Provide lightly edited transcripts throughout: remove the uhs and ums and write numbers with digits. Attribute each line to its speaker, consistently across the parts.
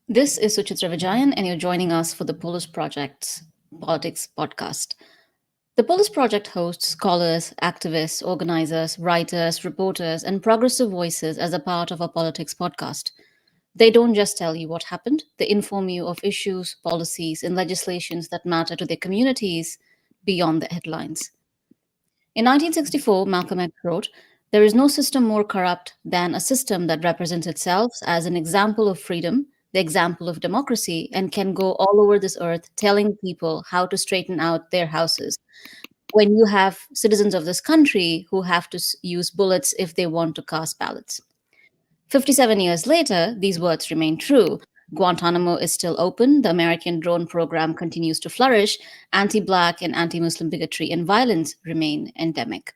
Speaker 1: This is Suchitra Vijayan, and you're joining us for the Polis Project's Politics Podcast. The Polis Project hosts scholars, activists, organizers, writers, reporters, and progressive voices as a part of our politics podcast. They don't just tell you what happened, they inform you of issues, policies, and legislations that matter to their communities beyond the headlines. In 1964, Malcolm X wrote, "There is no system more corrupt than a system that represents itself as an example of freedom, the example of democracy, and can go all over this earth telling people how to straighten out their houses. When you have citizens of this country who have to use bullets if they want to cast ballots." 57 years later, these words remain true. Guantanamo is still open, the American drone program continues to flourish, anti Black and anti Muslim bigotry and violence remain endemic.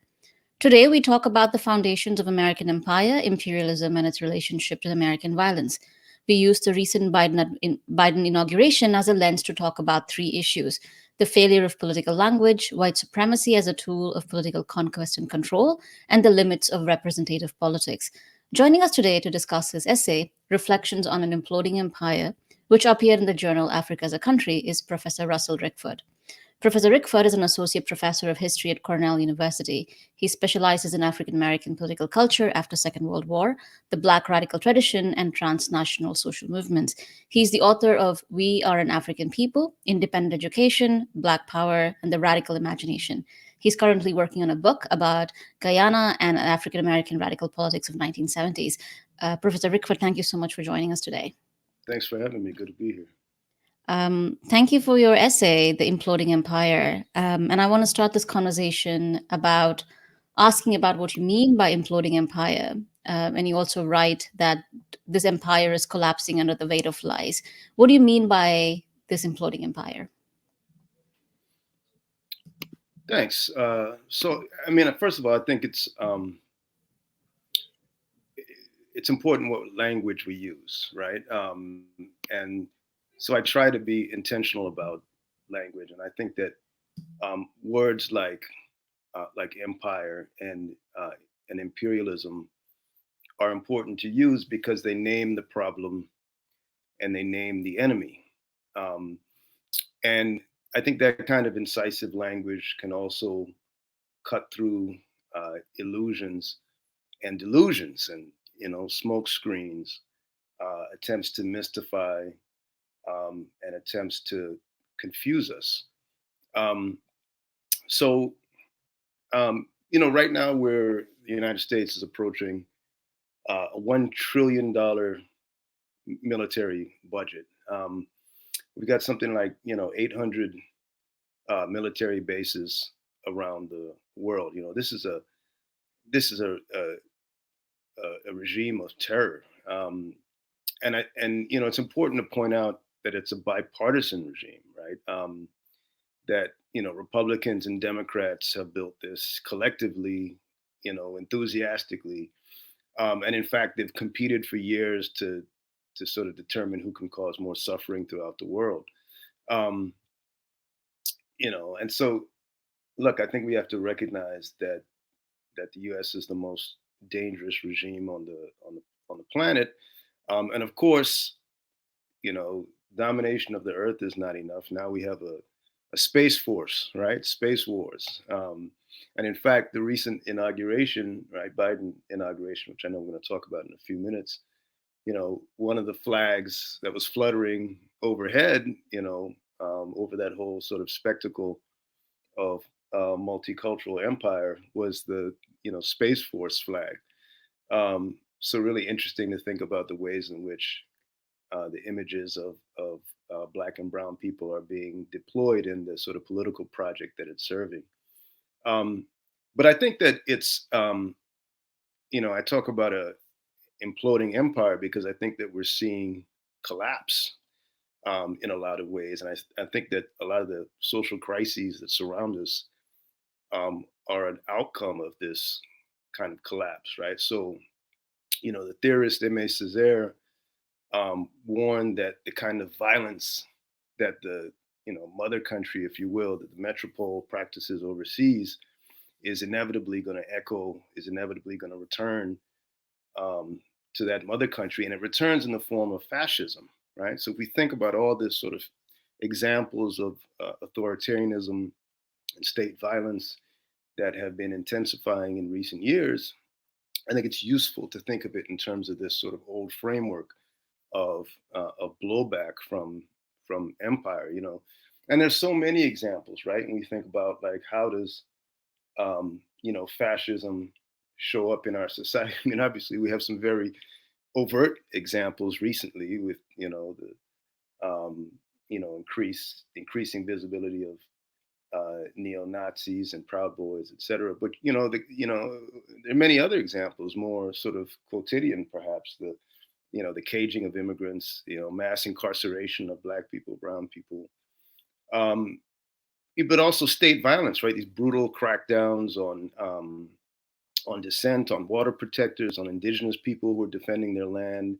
Speaker 1: Today, we talk about the foundations of American empire, imperialism, and its relationship to American violence. We use the recent Biden inauguration as a lens to talk about three issues: the failure of political language, white supremacy as a tool of political conquest and control, and the limits of representative politics. Joining us today to discuss his essay, Reflections on an Imploding Empire, which appeared in the journal Africa as a Country, is Professor Russell Rickford. Professor Rickford is an associate professor of history at Cornell University. He specializes in African American political culture after Second World War, the Black radical tradition, and transnational social movements. He's the author of We Are an African People, Independent Education, Black Power, and the Radical Imagination. He's currently working on a book about Guyana and African American radical politics of 1970s. Professor Rickford, thank you so much for joining us today.
Speaker 2: Thanks for having me. Good to be here.
Speaker 1: Thank you for your essay, The Imploding Empire. And I want to start this conversation about asking about what you mean by imploding empire. And you also write that this empire is collapsing under the weight of lies. What do you mean by this imploding empire?
Speaker 2: Thanks. I mean, first of all, I think it's important what language we use, right? And so I try to be intentional about language, and I think that words like empire and imperialism are important to use because they name the problem and they name the enemy. Um, and I think that kind of incisive language can also cut through illusions and delusions and smoke screens, attempts to mystify and attempts to confuse us. Um, so right now where the United States is approaching a $1 trillion military budget. We've got something like 800 military bases around the world. This is a regime of terror, and it's important to point out that it's a bipartisan regime, right? That Republicans and Democrats have built this collectively, enthusiastically, and in fact they've competed for years to sort of determine who can cause more suffering throughout the world. Um, and so look, I think we have to recognize that the U.S. is the most dangerous regime on the planet, and of course, you know, domination of the Earth is not enough. Now we have a space force, right? Space wars, and in fact, the recent inauguration, right, Biden inauguration, which I know we're going to talk about in a few minutes. One of the flags that was fluttering overhead, over that whole sort of spectacle of multicultural empire was the Space Force flag. So really interesting to think about the ways in which the images of black and brown people are being deployed in the sort of political project that it's serving. Um, but I think that I talk about a imploding empire because I think that we're seeing collapse in a lot of ways. And I think that a lot of the social crises that surround us are an outcome of this kind of collapse, right? So, the theorist Aimé Césaire warned that the kind of violence that the mother country, if you will, that the metropole practices overseas is inevitably going to echo, is inevitably going to return um, to that mother country, and it returns in the form of fascism. right? So if we think about all this sort of examples of authoritarianism and state violence that have been intensifying in recent years, I think it's useful to think of it in terms of this sort of old framework of blowback from empire, you know. And there's so many examples, right? And we think about like how does fascism show up in our society? I mean, obviously we have some very overt examples recently with increasing visibility of neo Nazis and Proud Boys, et cetera. But there are many other examples, more sort of quotidian, perhaps the caging of immigrants, mass incarceration of Black people, brown people, um, but also state violence, right? These brutal crackdowns on dissent, on water protectors, on indigenous people who are defending their land,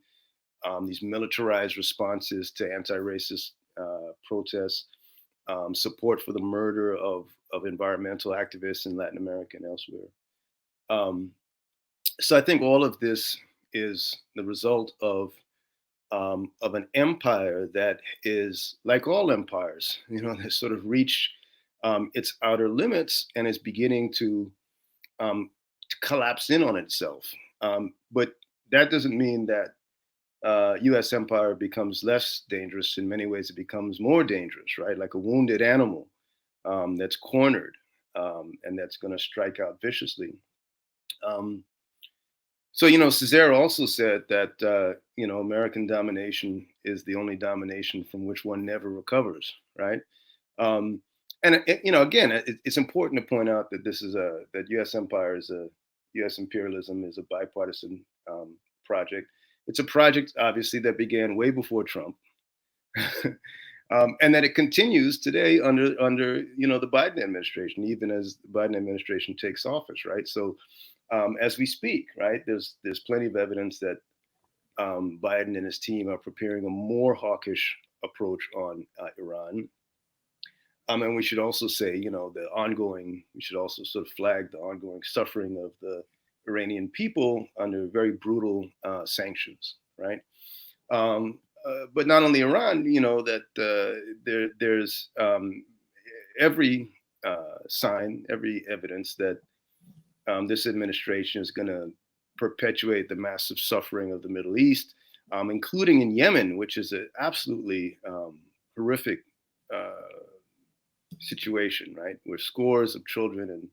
Speaker 2: these militarized responses to anti-racist protests, support for the murder of environmental activists in Latin America and elsewhere. Um, so I think all of this is the result of an empire that is like all empires, that sort of reach its outer limits and is beginning to collapse in on itself. But that doesn't mean that U.S. empire becomes less dangerous. In many ways, it becomes more dangerous, right? Like a wounded animal that's cornered and that's going to strike out viciously. Um, so, Césaire also said that, American domination is the only domination from which one never recovers, right? Um, and, again, it's important to point out that that U.S. empire is U.S. imperialism is a bipartisan project. It's a project, obviously, that began way before Trump. And that it continues today under the Biden administration, even as the Biden administration takes office, right? So as we speak, right, there's plenty of evidence that Biden and his team are preparing a more hawkish approach on Iran. And we should also say, we should also sort of flag the ongoing suffering of the Iranian people under very brutal sanctions, right? But not only Iran, that there's every sign, every evidence that this administration is going to perpetuate the massive suffering of the Middle East, including in Yemen, which is an absolutely horrific situation, right, where scores of children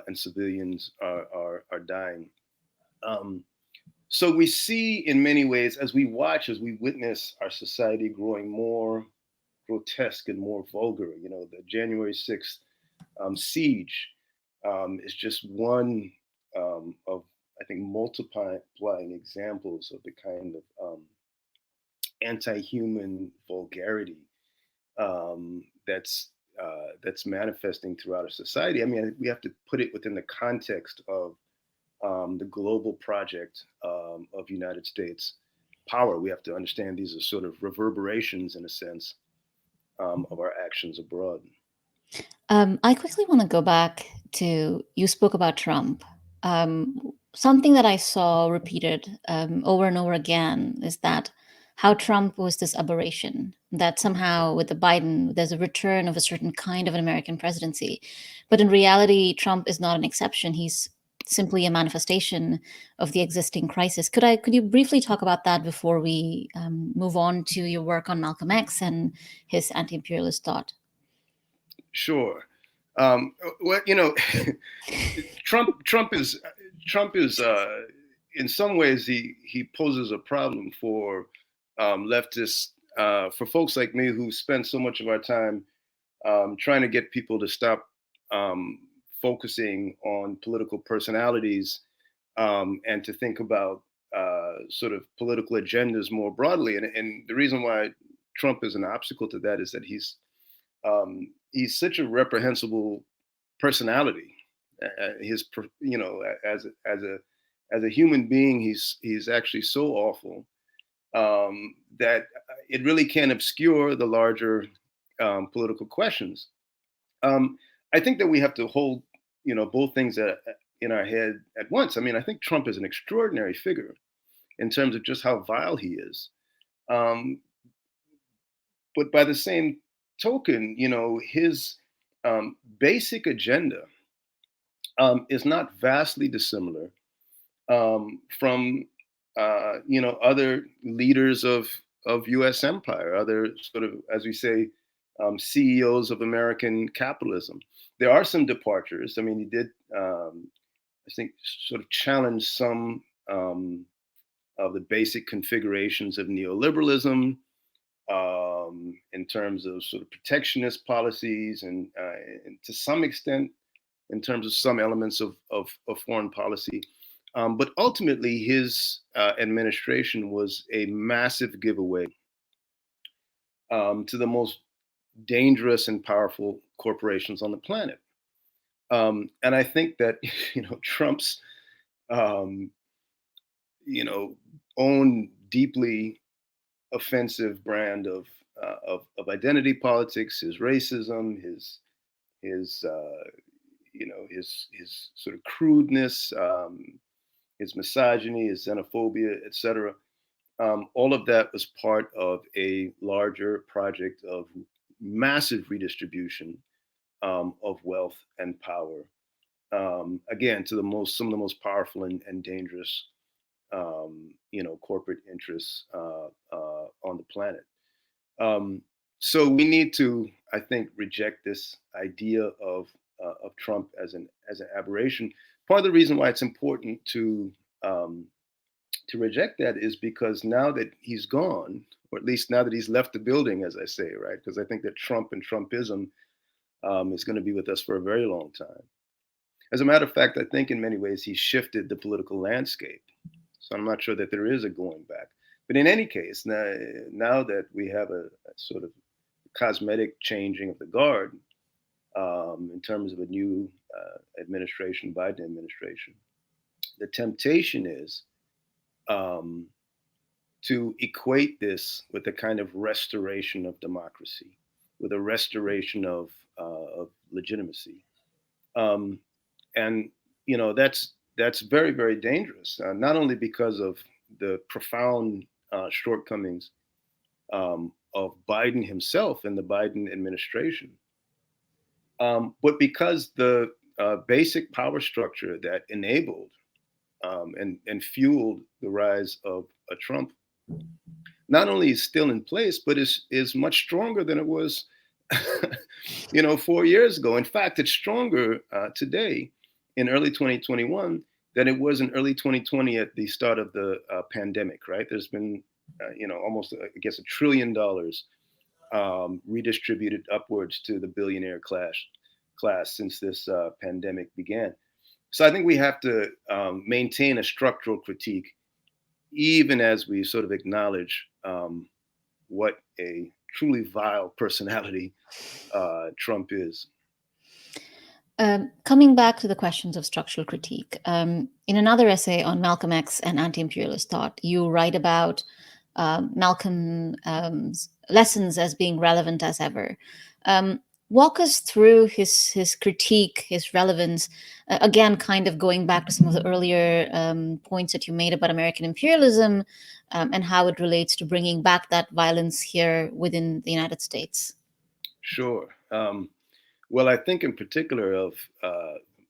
Speaker 2: and civilians are dying. Um, so we see, in many ways, as we watch, as we witness our society growing more grotesque and more vulgar. The January 6th siege is just one of, I think, multiplying examples of the kind of anti-human vulgarity that's manifesting throughout our society. I mean, we have to put it within the context of the global project of United States power. We have to understand these are sort of reverberations, in a sense, of our actions abroad.
Speaker 1: I quickly want to go back to you spoke about Trump. Something that I saw repeated over and over again is that how Trump was this aberration, that somehow with the Biden, there's a return of a certain kind of an American presidency. But in reality, Trump is not an exception. He's simply a manifestation of the existing crisis. Could you briefly talk about that before we move on to your work on Malcolm X and his anti-imperialist thought?
Speaker 2: Sure. Well, Trump is in some ways he poses a problem for leftists, for folks like me who spend so much of our time trying to get people to stop um, focusing on political personalities and to think about sort of political agendas more broadly. And the reason why Trump is an obstacle to that is that he's such a reprehensible personality. As a human being, he's actually so awful that it really can obscure the larger political questions. I think that we have to hold both things in our head at once. I mean, I think Trump is an extraordinary figure in terms of just how vile he is. but by the same token, his basic agenda is not vastly dissimilar from other leaders of U.S. empire, other sort of, as we say, CEOs of American capitalism. There are some departures. I mean, he did, I think, sort of challenge some of the basic configurations of neoliberalism in terms of sort of protectionist policies, and to some extent in terms of some elements of foreign policy. But ultimately, his administration was a massive giveaway to the most dangerous and powerful corporations on the planet. And I think that Trump's um, you know own deeply offensive brand of identity politics, his racism, his sort of crudeness, his misogyny, his xenophobia, etc. All of that was part of a larger project of massive redistribution of wealth and power. Again, to the most some of the most powerful and dangerous, corporate interests on the planet. Um, so we need to, I think, reject this idea of Trump as an aberration. Part of the reason why it's important um, to reject that is because now that he's gone, or at least now that he's left the building, as I say, right? Because I think that Trump and Trumpism is going to be with us for a very long time. As a matter of fact, I think in many ways he shifted the political landscape. So I'm not sure that there is a going back. But in any case, now that we have a sort of cosmetic changing of the guard in terms of a new administration, Biden administration, the temptation is um, to equate this with a kind of restoration of democracy, with a restoration of legitimacy. Um, and that's very, very dangerous. Not only because of the profound shortcomings of Biden himself and the Biden administration, but because the basic power structure that enabled and fueled the rise of a Trump not only is still in place, but is much stronger than it was, 4 years ago. In fact, it's stronger today in early 2021 than it was in early 2020 at the start of the pandemic. Right? There's been, almost I guess $1 trillion redistributed upwards to the billionaire class since this pandemic began. So I think we have to maintain a structural critique even as we sort of acknowledge what a truly vile personality Trump is.
Speaker 1: Coming back to the questions of structural critique, in another essay on Malcolm X and anti imperialist thought, you write about Malcolm's lessons as being relevant as ever. Walk us through his critique, his relevance, again, kind of going back to some of the earlier points that you made about American imperialism and how it relates to bringing back that violence here within the United States.
Speaker 2: Sure. Well, I think in particular of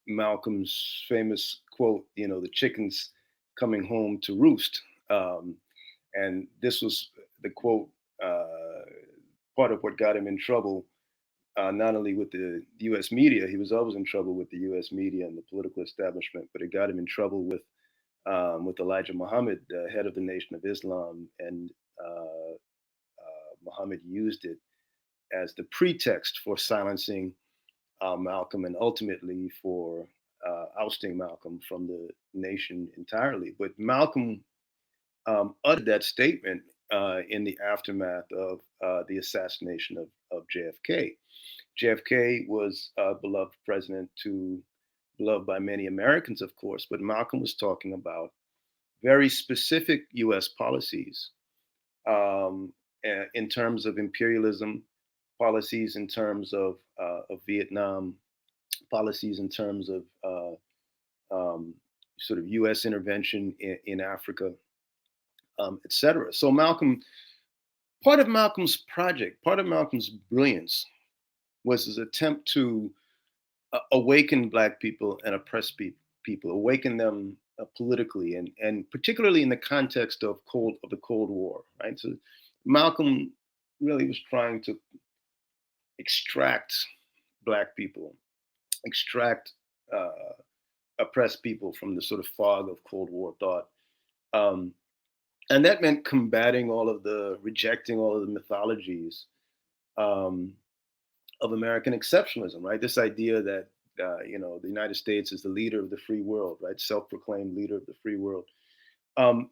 Speaker 2: Malcolm's famous quote, the chickens coming home to roost. And this was the quote, part of what got him in trouble, not only with the US media, he was always in trouble with the US media and the political establishment, but it got him in trouble with Elijah Muhammad, head of the Nation of Islam. And Muhammad used it as the pretext for silencing Malcolm and ultimately for ousting Malcolm from the nation entirely. But Malcolm uttered that statement in the aftermath of the assassination of JFK. JFK was a beloved president, beloved by many Americans, of course, but Malcolm was talking about very specific US policies in terms of imperialism, policies in terms of Vietnam, policies in terms of sort of U.S. intervention in Africa, et cetera. So Malcolm Part of Malcolm's project, part of Malcolm's brilliance was his attempt to awaken Black people and oppressed people, awaken them politically, and particularly in the context of the Cold War, right? So Malcolm really was trying to extract Black people, extract uh, oppressed people from the sort of fog of Cold War thought. Um, and that meant combating rejecting all of the mythologies um, of American exceptionalism, right? This idea that the United States is the leader of the free world, right? Self-proclaimed leader of the free world.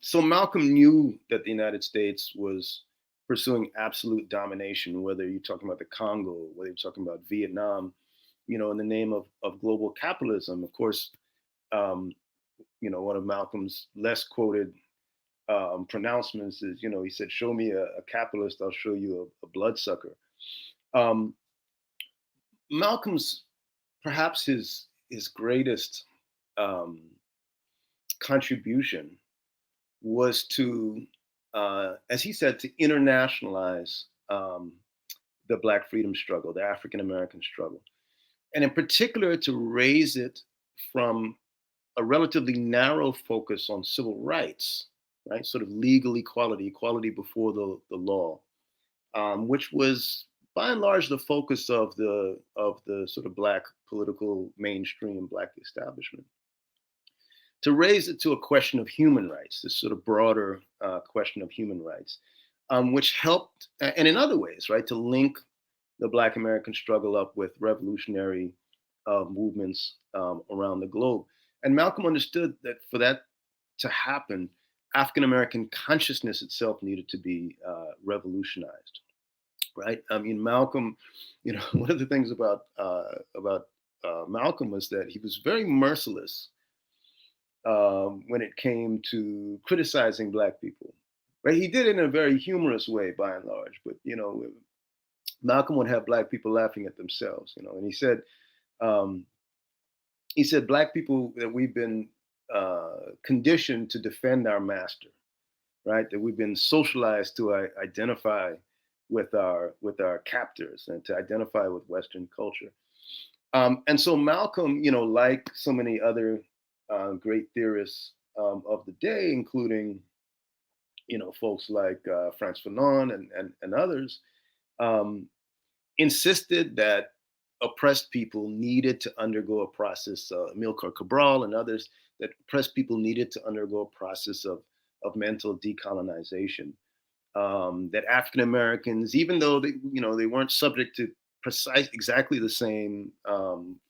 Speaker 2: So Malcolm knew that the United States was pursuing absolute domination, whether you're talking about the Congo, whether you're talking about Vietnam, in the name of global capitalism. Of course, um, one of Malcolm's less quoted pronouncements is, he said, "Show me a capitalist, I'll show you a bloodsucker." Um, Malcolm's perhaps his greatest um, contribution was to, as he said, to internationalize the Black freedom struggle, the African American struggle, and in particular to raise it from a relatively narrow focus on civil rights, right? Sort of legal equality, equality before the law, which was by and large the focus of the sort of Black political mainstream, Black establishment. To raise it to a question of human rights, this sort of broader question of human rights, which helped, and in other ways, right, to link the Black American struggle up with revolutionary movements around the globe. And Malcolm understood that for that to happen, African American consciousness itself needed to be revolutionized, right? I mean, Malcolm, one of the things about Malcolm was that he was very merciless when it came to criticizing Black people. Right? He did it in a very humorous way, by and large, but Malcolm would have Black people laughing at themselves. And um, he said, Black people that we've been conditioned to defend our master, right? That we've been socialized to identify with our captors and to identify with Western culture. And so Malcolm, like so many other great theorists of the day, including folks like Frantz Fanon and others, um, insisted that oppressed people needed to undergo a process. Amilcar Cabral and others, that oppressed people needed to undergo a process of mental decolonization. That African Americans, even though they weren't subject to exactly the same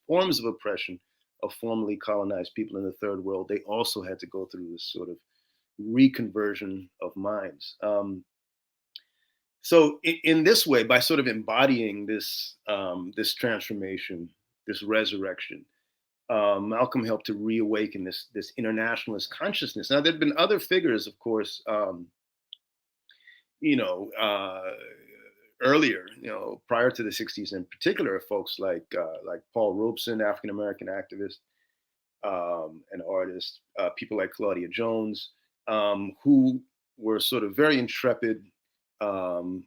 Speaker 2: forms of oppression of formerly colonized people in the third world, they also had to go through this sort of reconversion of minds. So in this way, by sort of embodying this transformation, this resurrection, Malcolm helped to reawaken this internationalist consciousness. Now there'd been other figures, of course, you know, uh, earlier, prior to the '60s, in particular, folks like Paul Robeson, African American activist and artist, people like Claudia Jones, who were sort of very intrepid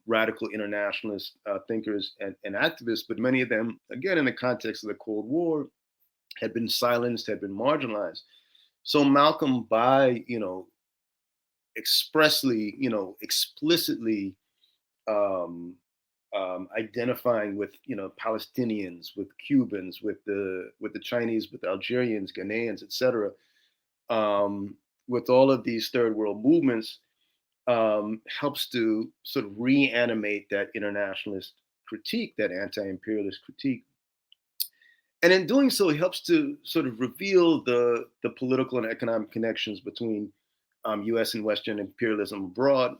Speaker 2: radical internationalist thinkers and activists, but many of them, again, in the context of the Cold War, had been silenced, had been marginalized. So Malcolm, by expressly, explicitly um, identifying with Palestinians, with Cubans, with the Chinese, with Algerians, Ghanaians, etc., with all of these third world movements, helps to sort of reanimate that internationalist critique, that anti-imperialist critique. And in doing so, he helps to sort of reveal the political and economic connections between U.S. and Western imperialism abroad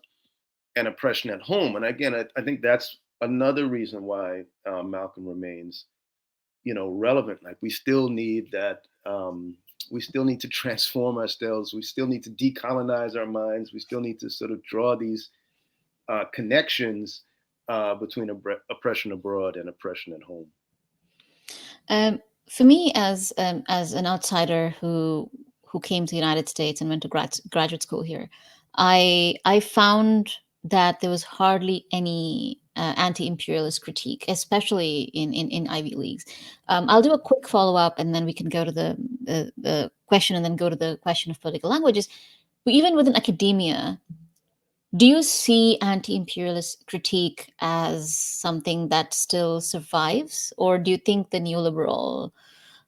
Speaker 2: and oppression at home. And again, I think that's another reason why Malcolm remains, relevant. Like we still need that. We still need to transform ourselves. We still need to decolonize our minds. We still need to sort of draw these connections between oppression abroad and oppression at home.
Speaker 1: For me, as an outsider who came to the United States and went to graduate school here, I found that there was hardly any anti-imperialist critique, especially in Ivy Leagues. I'll do a quick follow-up, and then we can go to the question, and then go to the question of political languages. But even within academia, do you see anti-imperialist critique as something that still survives, or do you think the neoliberal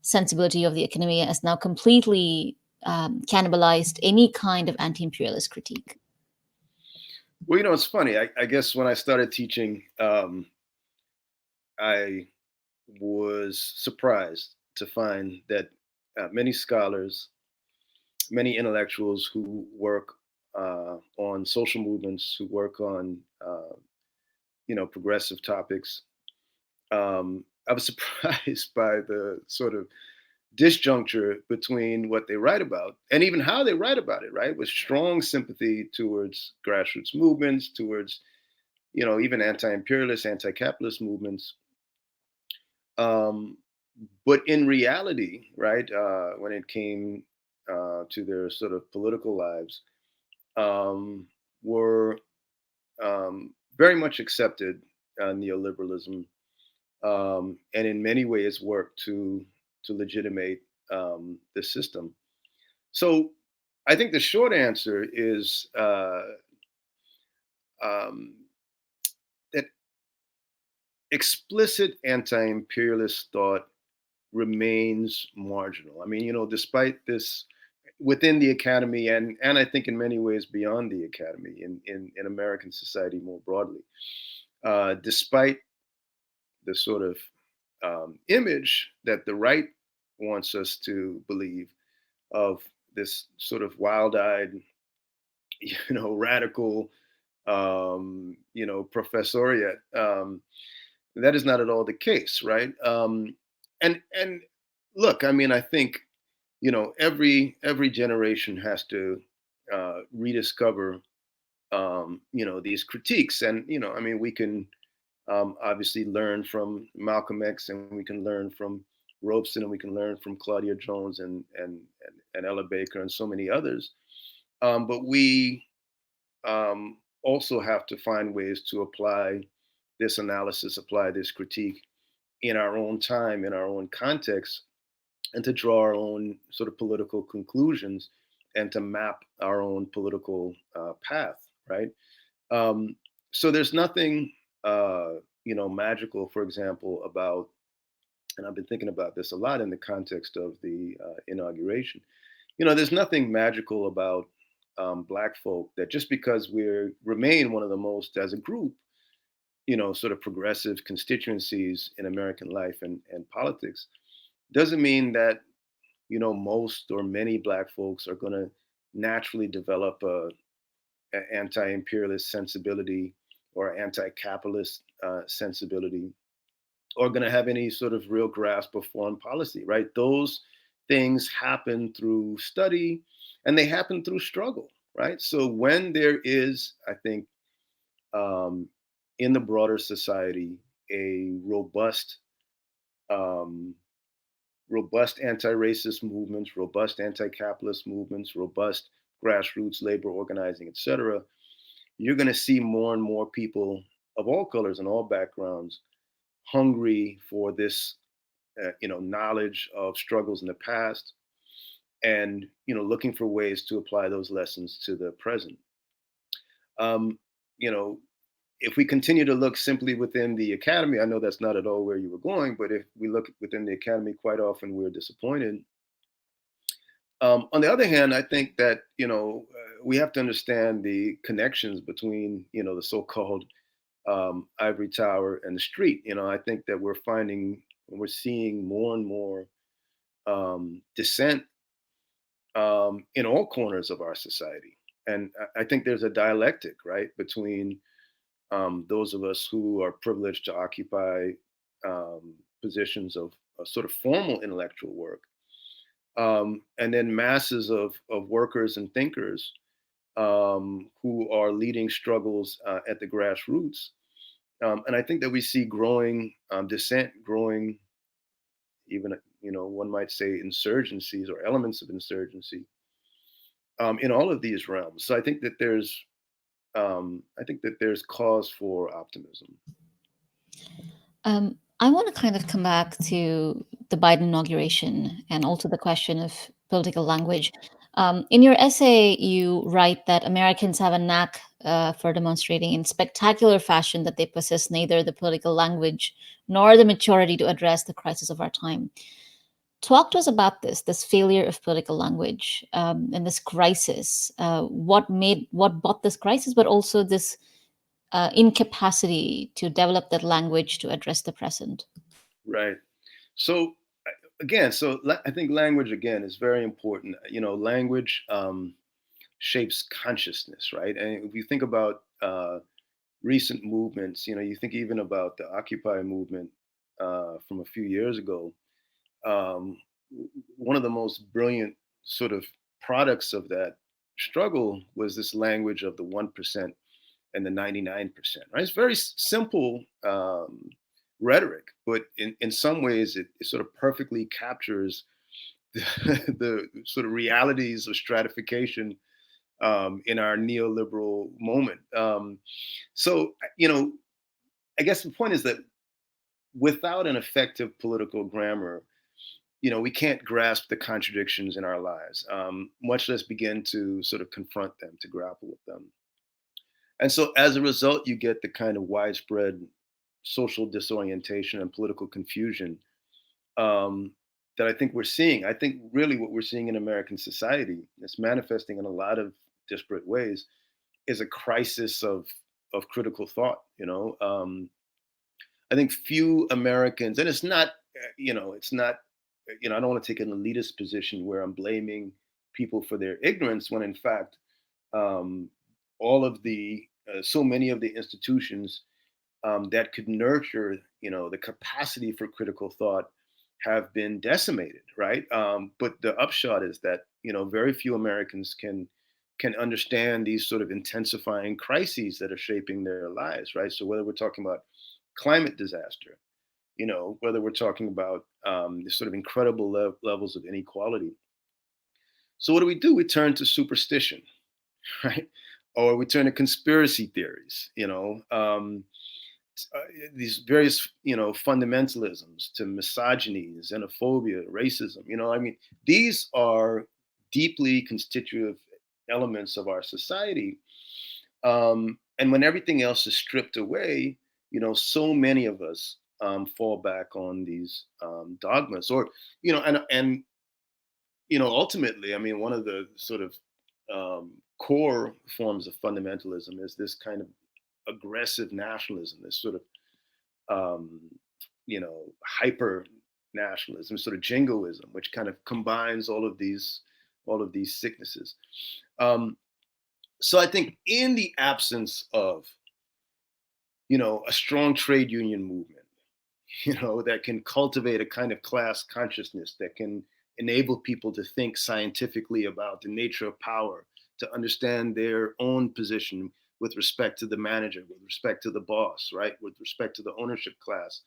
Speaker 1: sensibility of the academia has now completely cannibalized any kind of anti-imperialist critique?
Speaker 2: Well, it's funny. I guess when I started teaching, I was surprised to find that many scholars, many intellectuals who work on social movements, who work on progressive topics, I was surprised by the sort of disjuncture between what they write about and even how they write about it. Right, with strong sympathy towards grassroots movements, towards even anti-imperialist, anti-capitalist movements. Um, but in reality, right, when it came to their sort of political lives, were very much accepted neoliberalism, and in many ways worked to legitimate the system. So, I think the short answer is um, that explicit anti-imperialist thought remains marginal. I mean, despite this within the academy, and I think in many ways beyond the academy, in American society more broadly, despite the sort of image that the right wants us to believe of this sort of wild-eyed, radical, professoriate. That is not at all the case, right? And look, I mean, I think every generation has to rediscover these critiques, and I mean, we can obviously learn from Malcolm X, and we can learn from Robeson, and we can learn from Claudia Jones and Ella Baker and so many others. But we also have to find ways to apply this analysis, apply this critique in our own time, in our own context, and to draw our own sort of political conclusions and to map our own political path, right? Um, so there's nothing, magical, for example, about, and I've been thinking about this a lot in the context of the inauguration. There's nothing magical about Black folk, that just because we remain one of the most, as a group, sort of progressive constituencies in American life and politics, doesn't mean that most or many Black folks are going to naturally develop a anti-imperialist sensibility or anti-capitalist sensibility, or going to have any sort of real grasp of foreign policy. Right? Those things happen through study, and they happen through struggle. Right? So when there is, I think, um, in the broader society, a um, robust anti-racist movements, robust anti-capitalist movements, robust grassroots labor organizing, etc., you're going to see more and more people of all colors and all backgrounds hungry for this, knowledge of struggles in the past, and looking for ways to apply those lessons to the present. Um, you know, if we continue to look simply within the academy, I know that's not at all where you were going, but if we look within the academy, quite often we're disappointed. On the other hand, I think that we have to understand the connections between the so-called ivory tower and the street. I think that we're seeing more and more dissent in all corners of our society, and I think there's a dialectic, right, between those of us who are privileged to occupy positions of sort of formal intellectual work, and then masses of workers and thinkers who are leading struggles at the grassroots. And I think that we see growing dissent, growing even, one might say insurgencies or elements of insurgency in all of these realms. So I think that there's I think that there's cause for optimism.
Speaker 1: I want to kind of come back to the Biden inauguration and also the question of political language. In your essay, you write that Americans have a knack for demonstrating in spectacular fashion that they possess neither the political language nor the maturity to address the crisis of our time. Talk to us about this failure of political language and this crisis. What brought this crisis, but also this incapacity to develop that language to address the present.
Speaker 2: Right. So again, I think language again is very important. Language shapes consciousness, right? And if you think about recent movements, you think even about the Occupy movement from a few years ago. Um, One of the most brilliant sort of products of that struggle was this language of the 1% and the 99%. Right? It's very simple rhetoric, but in some ways it sort of perfectly captures the sort of realities of stratification in our neoliberal moment. I guess the point is that without an effective political grammar, we can't grasp the contradictions in our lives, much less begin to sort of confront them, to grapple with them. And so as a result, you get the kind of widespread social disorientation and political confusion um, that I think we're seeing. I think really what we're seeing in American society, it's manifesting in a lot of disparate ways, is a crisis of critical thought. I think few Americans, and it's not, it's not, I don't want to take an elitist position where I'm blaming people for their ignorance when in fact, um, so many of the institutions that could nurture, the capacity for critical thought have been decimated, right? But the upshot is that, very few Americans can understand these sort of intensifying crises that are shaping their lives, right? So whether we're talking about climate disaster, whether we're talking about this sort of incredible levels of inequality. So what do? We turn to superstition, right? Or we turn to conspiracy theories, uh, these various, fundamentalisms, to misogyny, xenophobia, racism. I mean, these are deeply constitutive elements of our society. And when everything else is stripped away, so many of us fall back on these dogmas, or and ultimately, I mean, one of the sort of core forms of fundamentalism is this kind of aggressive nationalism, this sort of um, hyper nationalism, sort of jingoism, which kind of combines all of these sicknesses. Um, so I think in the absence of a strong trade union movement, that can cultivate a kind of class consciousness that can enable people to think scientifically about the nature of power, to understand their own position with respect to the manager, with respect to the boss, right, with respect to the ownership class.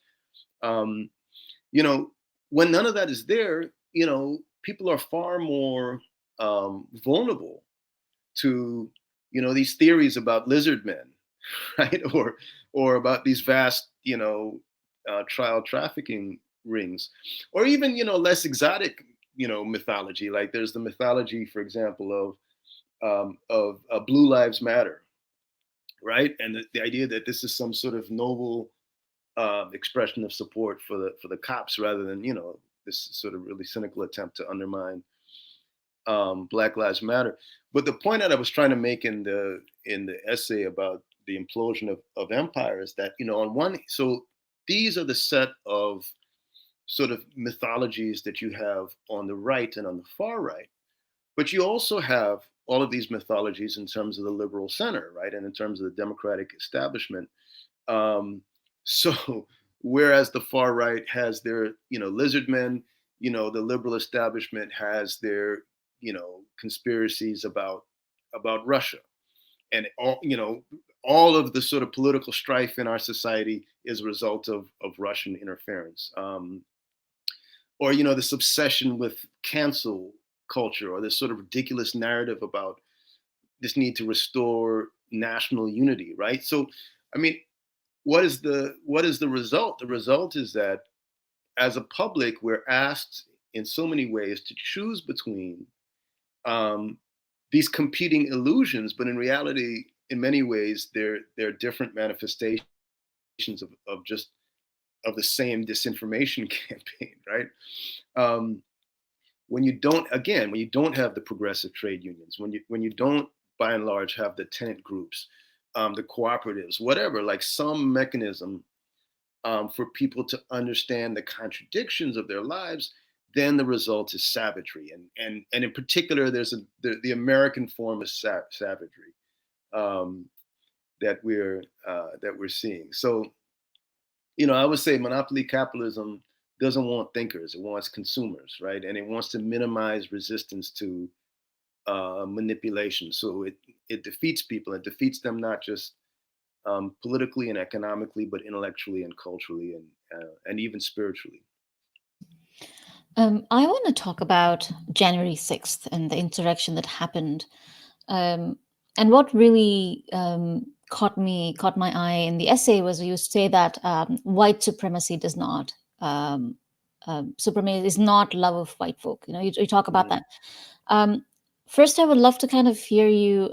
Speaker 2: Um, you know, when none of that is there, people are far more vulnerable to these theories about lizard men, right, or about these vast child trafficking rings, or even less exotic mythology. Like there's the mythology, for example, of Blue Lives Matter, right, and the idea that this is some sort of noble expression of support for the cops, rather than this sort of really cynical attempt to undermine Black Lives Matter. But the point that I was trying to make in the essay about the implosion of empire is that on one, so these are the set of sort of mythologies that you have on the right and on the far right, but you also have all of these mythologies in terms of the liberal center, right, and in terms of the democratic establishment. um, so whereas the far right has their lizard men, the liberal establishment has their conspiracies about Russia, and all of the sort of political strife in our society is a result of Russian interference. Or this obsession with cancel culture, or this sort of ridiculous narrative about this need to restore national unity, right? So, I mean, what is the result? The result is that as a public, we're asked in so many ways to choose between um, these competing illusions, but in reality, in many ways, they're different manifestations of just of the same disinformation campaign, right? Um, when you don't, again, when you don't have the progressive trade unions, when you don't, by and large, have the tenant groups, the cooperatives, whatever, like some mechanism for people to understand the contradictions of their lives, then the result is savagery, and in particular, there's the American form of savagery um, that we're seeing. So, I would say monopoly capitalism doesn't want thinkers; it wants consumers, right? And it wants to minimize resistance to manipulation. So it defeats people. It defeats them not just politically and economically, but intellectually and culturally and even spiritually.
Speaker 1: I want to talk about January 6th and the insurrection that happened. Um, and what really caught my eye in the essay was you say that white supremacy does not supremacy is not love of white folk. You talk about
Speaker 2: Mm-hmm.
Speaker 1: that. Um, First, I would love to kind of hear you.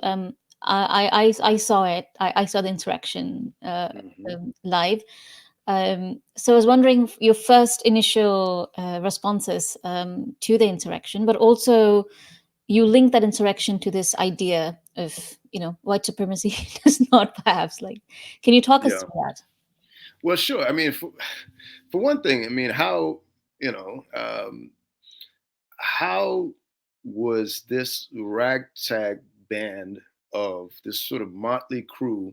Speaker 1: I saw it. I saw the insurrection
Speaker 2: Mm-hmm.
Speaker 1: live. So I was wondering your first initial responses to the insurrection, but also you link that insurrection to this idea of white supremacy does not perhaps like. Can you talk us
Speaker 2: Yeah.
Speaker 1: through that?
Speaker 2: Well, sure. I mean, for one thing, I mean, how was this ragtag band of this sort of motley crew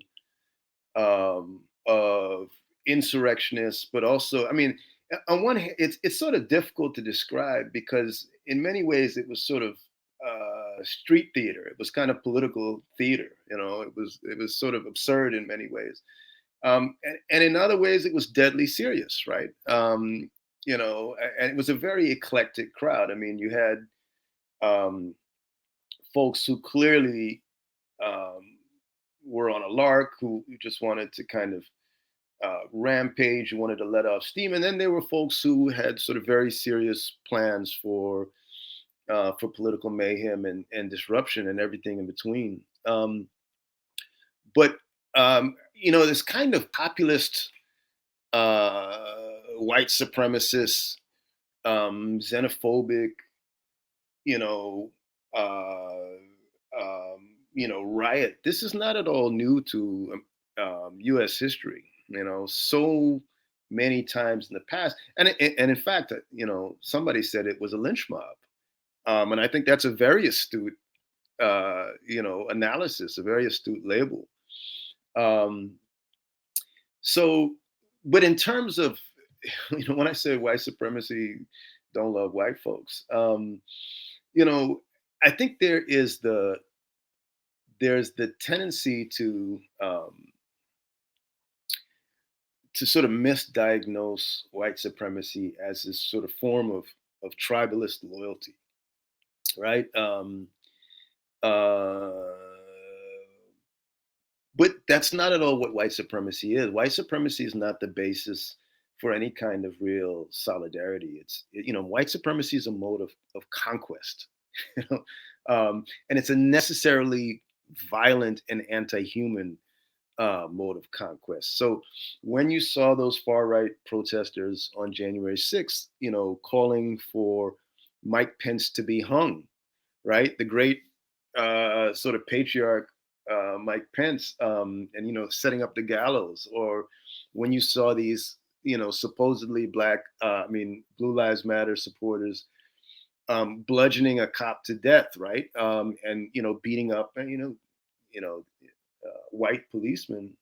Speaker 2: of insurrectionists, but also, I mean, on one hand, it's sort of difficult to describe because in many ways it was sort of street theater. It was kind of political theater. It was sort of absurd in many ways, and in other ways it was deadly serious, right? And it was a very eclectic crowd. I mean, you had um, folks who clearly um, were on a lark, who just wanted to kind of rampage, who wanted to let off steam, and then there were folks who had sort of very serious plans for political mayhem and disruption and everything in between. But this kind of populist, white supremacist, xenophobic, you know, riot. This is not at all new to U.S. history. So many times in the past, and in fact, somebody said it was a lynch mob, and I think that's a very astute, analysis, a very astute label. Um, so, but in terms of, when I say white supremacy don't love white folks, you know, I think there's the tendency to sort of misdiagnose white supremacy as this sort of form of tribalist loyalty, right? Uh, but that's not at all what white supremacy is. White supremacy is not the basis for any kind of real solidarity. White supremacy is a mode of conquest, you know, and it's a necessarily violent and anti-human mode of conquest. So when you saw those far right protesters on January 6th, calling for Mike Pence to be hung, right? The great sort of patriarch Mike Pence, and setting up the gallows, or when you saw these, supposedly black, Blue Lives Matter supporters bludgeoning a cop to death, right? And beating up, white policemen.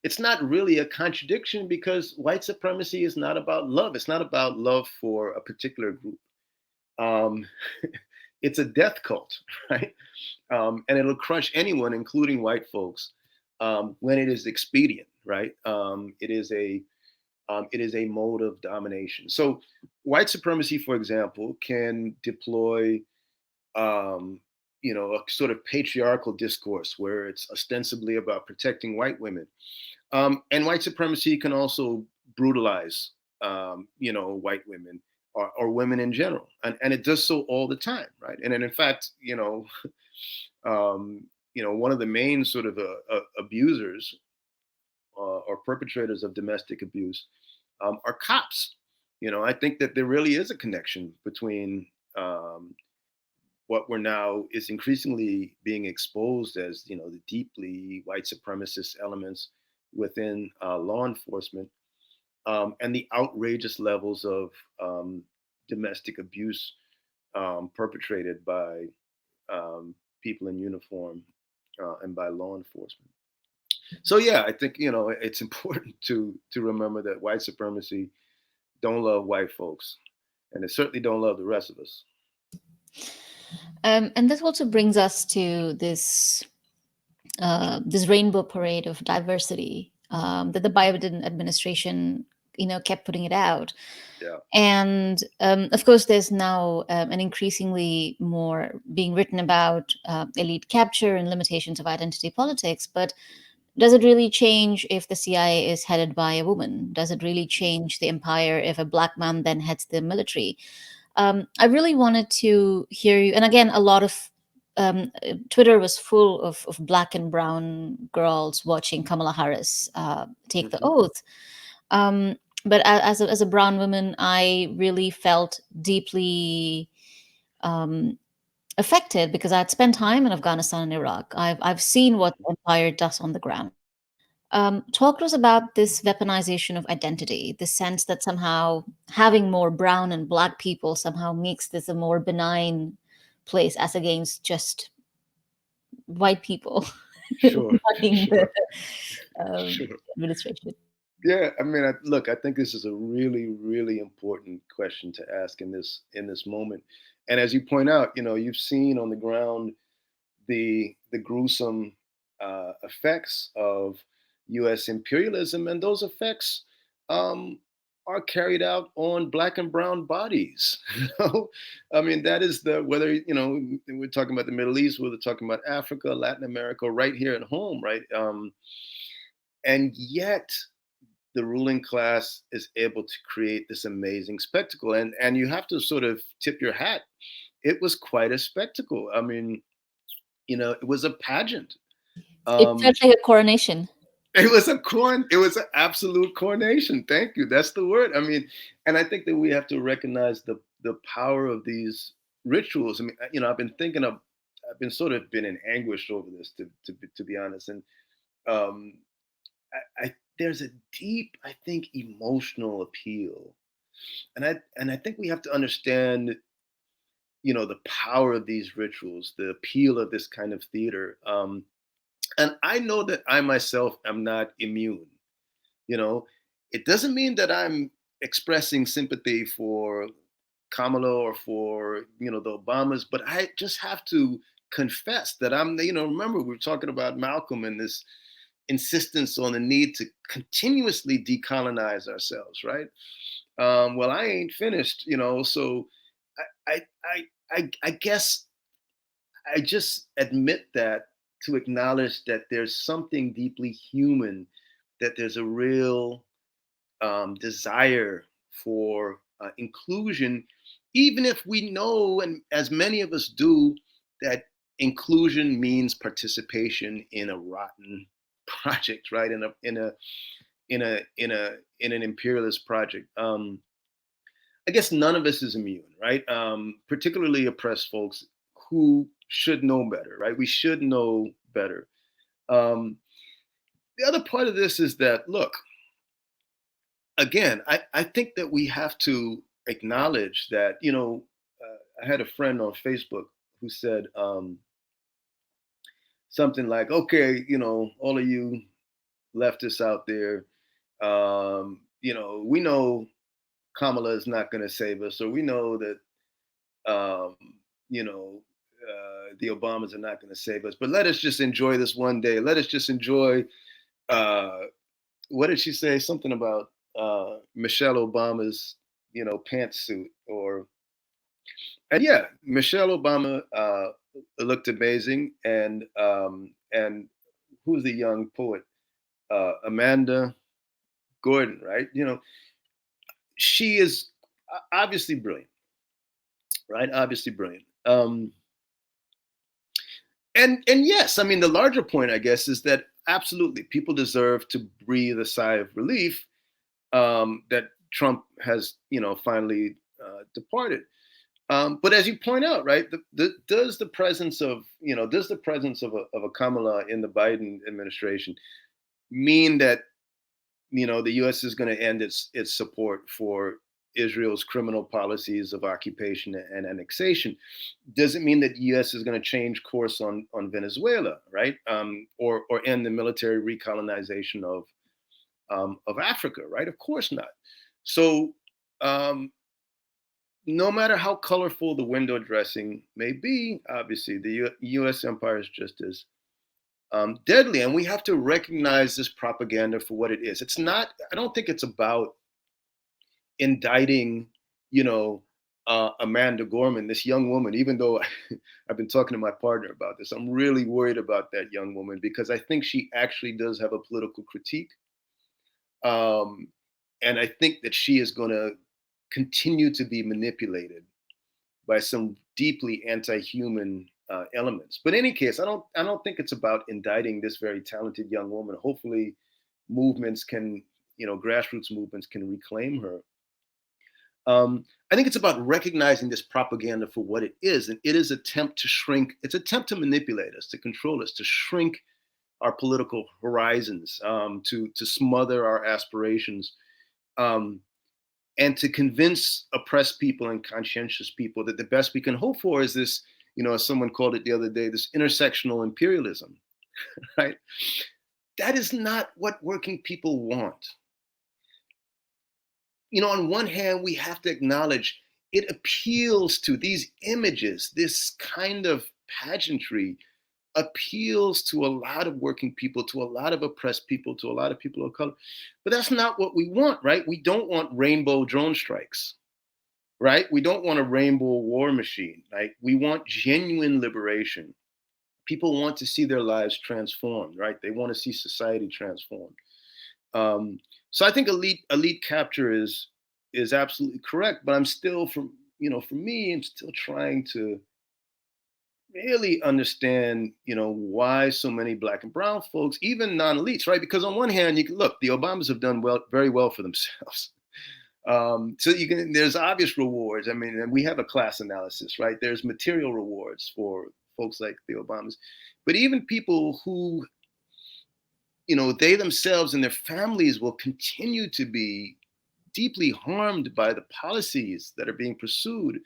Speaker 2: It's not really a contradiction because white supremacy is not about love. It's not about love for a particular group. Um, it's a death cult, right? And it'll crush anyone, including white folks, when it is expedient, right? It is a mode of domination. So, white supremacy, for example, can deploy, um, a sort of patriarchal discourse where it's ostensibly about protecting white women. And white supremacy can also brutalize, white women or women in general, and it does so all the time, right? And then, in fact, one of the main sort of abusers or perpetrators of domestic abuse are cops. I think that there really is a connection between what we're now is increasingly being exposed as, the deeply white supremacist elements within law enforcement, and the outrageous levels of domestic abuse perpetrated by people in uniform and by law enforcement. So yeah, I think it's important to remember that white supremacy don't love white folks, and it certainly don't love the rest of us.
Speaker 1: And this also brings us to this rainbow parade of diversity that the Biden administration, kept putting it out.
Speaker 2: Yeah.
Speaker 1: And of course, there's now an increasingly more being written about elite capture and limitations of identity politics. But does it really change if the CIA is headed by a woman? Does it really change the empire if a black man then heads the military? I really wanted to hear you. And again, a lot of Twitter was full of black and brown girls watching Kamala Harris take the
Speaker 2: Hmm.
Speaker 1: oath. Um, but as a brown woman, I really felt deeply um, affected because I had spent time in Afghanistan and Iraq. I've seen what the empire does on the ground. Talk to us about this weaponization of identity, the sense that somehow having more brown and black people somehow makes this a more benign place as against just white people
Speaker 2: Sure,
Speaker 1: running the
Speaker 2: sure, sure.
Speaker 1: administration.
Speaker 2: Yeah, I mean, look, I think this is a really, really important question to ask in this moment. And as you point out, you've seen on the ground the gruesome effects of U.S. imperialism, and those effects um, are carried out on black and brown bodies. I mean, that is the whether we're talking about the Middle East, whether we're talking about Africa, Latin America, right here at home, right? And yet the ruling class is able to create this amazing spectacle, and you have to sort of tip your hat. It was quite a spectacle. I mean, it was a pageant.
Speaker 1: It felt
Speaker 2: um
Speaker 1: like a coronation.
Speaker 2: it was an absolute coronation. Thank you, that's the word. I mean, and I think that we have to recognize the power of these rituals. I mean, I've been sort of been in anguish over this, to be honest. And um I there's a deep, I think, emotional appeal, and I think we have to understand, the power of these rituals, the appeal of this kind of theater. And I know that I myself am not immune. You know, it doesn't mean that I'm expressing sympathy for Kamala or for the Obamas, but I just have to confess that I'm. Remember we were talking about Malcolm and this insistence on the need to continuously decolonize ourselves, right? Well, I ain't finished, so I guess I just admit that to acknowledge that there's something deeply human, that there's a real desire for inclusion, even if we know, and as many of us do, that inclusion means participation in a rotten project, right? In an imperialist project. I guess none of us is immune, right? Particularly oppressed folks who should know better, right? We should know better. Um, the other part of this is that, look, again, I think that we have to acknowledge that, I had a friend on Facebook who said something like, okay, all of you leftists out there, we know Kamala is not going to save us, or we know that um, the Obamas are not going to save us. But let us just enjoy this one day. Let us just enjoy. Uh, what did she say? Something about Michelle Obama's, pantsuit, or and yeah, Michelle Obama looked amazing, and who's the young poet, Amanda Gordon, right? She is obviously brilliant, right? Obviously brilliant. And yes, I mean the larger point, I guess, is that absolutely people deserve to breathe a sigh of relief that Trump has, finally departed. But as you point out, right, does the presence of, a Kamala in the Biden administration mean that the U.S. is going to end its support for Israel's criminal policies of occupation and annexation? Does it mean that the U.S. is going to change course on Venezuela, right, or end the military recolonization of Africa, right? Of course not. So um, no matter how colorful the window dressing may be, obviously the U.S. empire is just as deadly, and we have to recognize this propaganda for what it is. It's not. I don't think it's about indicting, Amanda Gorman, this young woman. Even though I've been talking to my partner about this, I'm really worried about that young woman because I think she actually does have a political critique, um, and I think that she is going to continue to be manipulated by some deeply anti-human elements. But in any case, I don't think it's about indicting this very talented young woman. Hopefully, movements can, grassroots movements can reclaim her. I think it's about recognizing this propaganda for what it is, and it is attempt to shrink. It's attempt to manipulate us, to control us, to shrink our political horizons, to smother our aspirations, um, and to convince oppressed people and conscientious people that the best we can hope for is this, as someone called it the other day, this intersectional imperialism, right? That is not what working people want. On one hand, we have to acknowledge it appeals to these images, this kind of pageantry appeals to a lot of working people, to a lot of oppressed people, to a lot of people of color. But that's not what we want, right? We don't want rainbow drone strikes, right? We don't want a rainbow war machine, right? We want genuine liberation. People want to see their lives transformed, right? They want to see society transformed. Um, so I think elite capture is absolutely correct, but I'm still for me, I'm still trying to really understand, why so many black and brown folks, even non-elites, right? Because on one hand, you can look, the Obamas have done very well for themselves. So there's obvious rewards. I mean, and we have a class analysis, right? There's material rewards for folks like the Obamas, but even people who, they themselves and their families will continue to be deeply harmed by the policies that are being pursued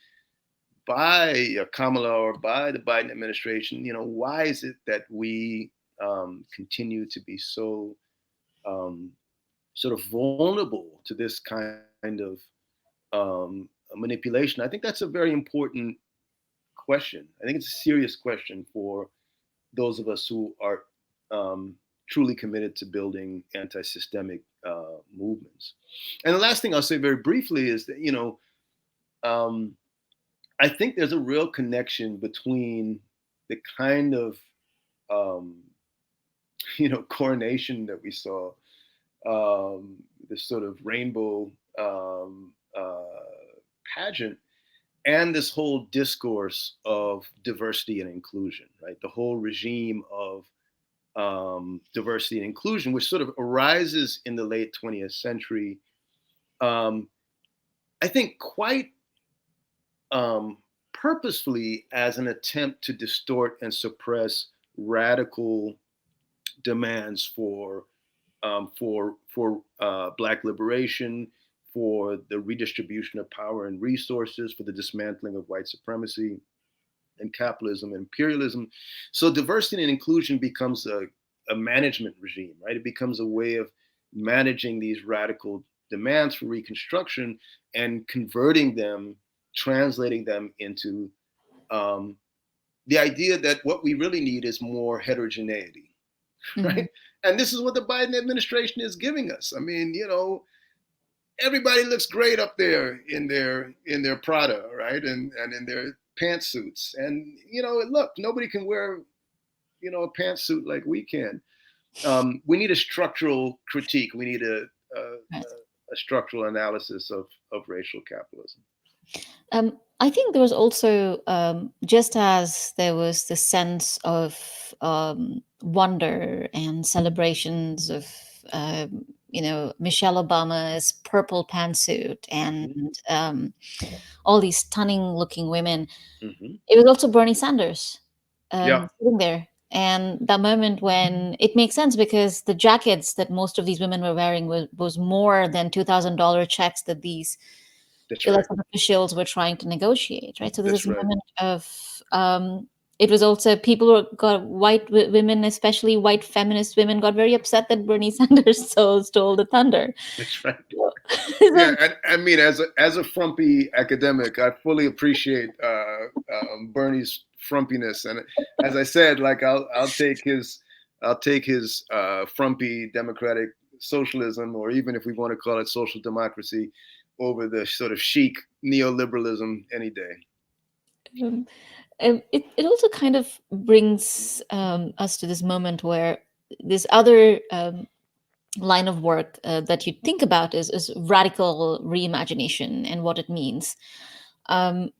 Speaker 2: by Kamala or by the Biden administration. Why is it that we continue to be so um, sort of vulnerable to this kind of manipulation? I think that's a very important question. I think it's a serious question for those of us who are um, truly committed to building anti-systemic movements. And the last thing I'll say very briefly is that um, I think there's a real connection between the kind of um, coronation that we saw, this sort of rainbow pageant, and this whole discourse of diversity and inclusion, right? The whole regime of diversity and inclusion, which sort of arises in the late 20th century, um, I think quite um, purposefully as an attempt to distort and suppress radical demands for Black liberation, for the redistribution of power and resources, for the dismantling of white supremacy and capitalism and imperialism. So diversity and inclusion becomes a management regime, right? It becomes a way of managing these radical demands for reconstruction and converting them, translating them into um, the idea that what we really need is more heterogeneity,
Speaker 1: Mm-hmm.
Speaker 2: right? And this is what the Biden administration is giving us. I mean, everybody looks great up there in their Prada, right? And in their pantsuits. And look, nobody can wear a pantsuit like we can. We need a structural critique. We need
Speaker 1: Right.
Speaker 2: a structural analysis of racial capitalism.
Speaker 1: I think there was also, just as there was the sense of wonder and celebrations of, Michelle Obama's purple pantsuit and
Speaker 2: Hmm.
Speaker 1: all these stunning looking women.
Speaker 2: Hmm.
Speaker 1: It was also Bernie Sanders
Speaker 2: Yeah,
Speaker 1: sitting there. And that moment when it makes sense because the jackets that most of these women were wearing was more than $2,000 checks that these
Speaker 2: that's right.
Speaker 1: elected officials were trying to negotiate, right? So there's
Speaker 2: That's
Speaker 1: this
Speaker 2: right.
Speaker 1: moment of it was also people who got women, especially white feminist women, got very upset that Bernie Sanders stole the thunder.
Speaker 2: That's right.
Speaker 1: So,
Speaker 2: Yeah,
Speaker 1: so,
Speaker 2: I mean, as a frumpy academic, I fully appreciate Bernie's frumpiness, and as I said, like I'll take his frumpy democratic socialism, or even if we want to call it social democracy, over the sort of chic neoliberalism any day.
Speaker 1: um, it also kind of brings us to this moment where this other line of work that you think about is radical reimagination and what it means. Um,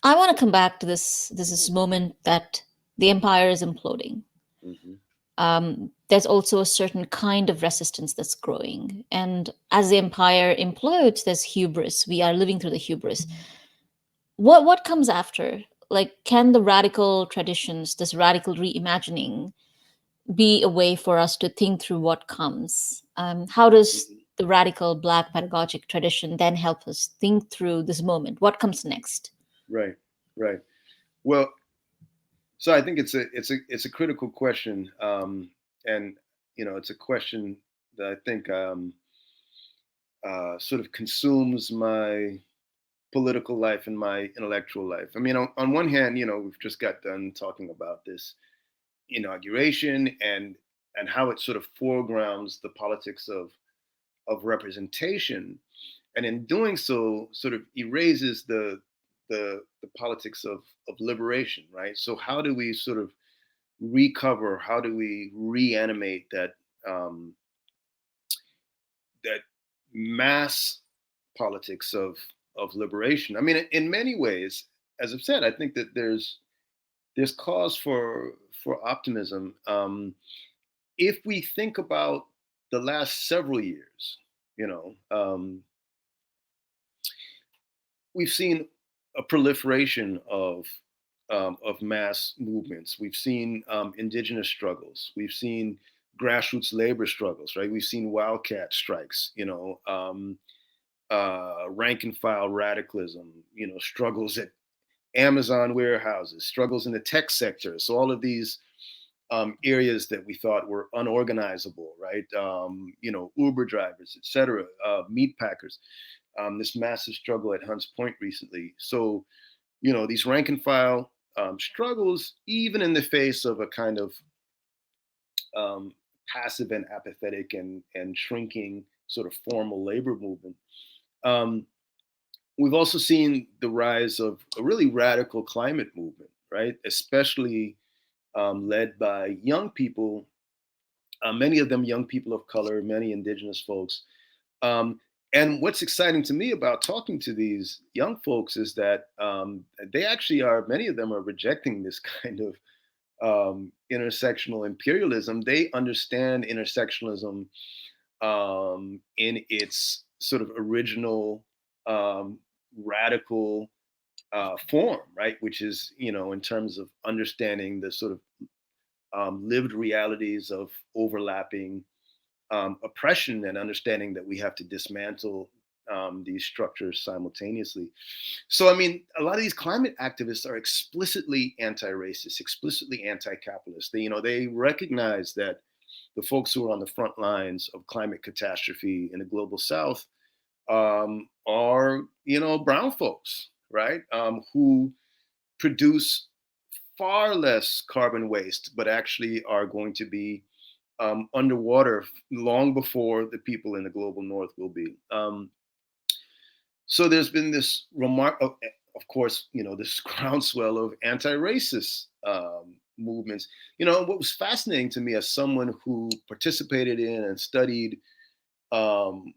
Speaker 1: I want to come back to this moment that the empire is imploding.
Speaker 2: Hmm.
Speaker 1: There's also a certain kind of resistance that's growing. And as the empire implodes, there's hubris. We are living through the hubris. What comes after? Like, can the radical traditions, this radical reimagining, be a way for us to think through what comes? How does
Speaker 2: Hmm.
Speaker 1: the radical Black pedagogic tradition then help us think through this moment? What comes next?
Speaker 2: Right, right. Well, so I think it's a critical question, and it's a question that I think sort of consumes my political life and my intellectual life. I mean, on one hand, we've just got done talking about this inauguration and how it sort of foregrounds the politics of representation, and in doing so, sort of erases the politics of liberation, right? So how do we sort of recover? How do we reanimate um, that mass politics of liberation? I mean, in many ways, as I've said, I think that there's cause for optimism. If we think about the last several years, you know, um, we've seen a proliferation of mass movements. We've seen indigenous struggles. We've seen grassroots labor struggles. Right. We've seen wildcat strikes. Rank and file radicalism. Struggles at Amazon warehouses, struggles in the tech sector. So all of these areas that we thought were unorganizable, right? Uber drivers, et cetera, meat packers. This massive struggle at Hunts Point recently. So, these rank and file struggles, even in the face of a kind of um, passive and apathetic and shrinking sort of formal labor movement. Um, we've also seen the rise of a really radical climate movement, right? Especially led by young people, many of them young people of color, many indigenous folks. Um, and what's exciting to me about talking to these young folks is that they actually are, many of them are rejecting this kind of intersectional imperialism. They understand intersectionalism in its sort of original um, radical form, right? Which is, in terms of understanding the sort of lived realities of overlapping oppression and understanding that we have to dismantle these structures simultaneously. So, I mean, a lot of these climate activists are explicitly anti-racist, explicitly anti-capitalist. They recognize that the folks who are on the front lines of climate catastrophe in the global South are, brown folks, right? Who produce far less carbon waste, but actually are going to be underwater long before the people in the global north will be. So there's been this of course, this groundswell of anti-racist movements. What was fascinating to me as someone who participated in and studied, um,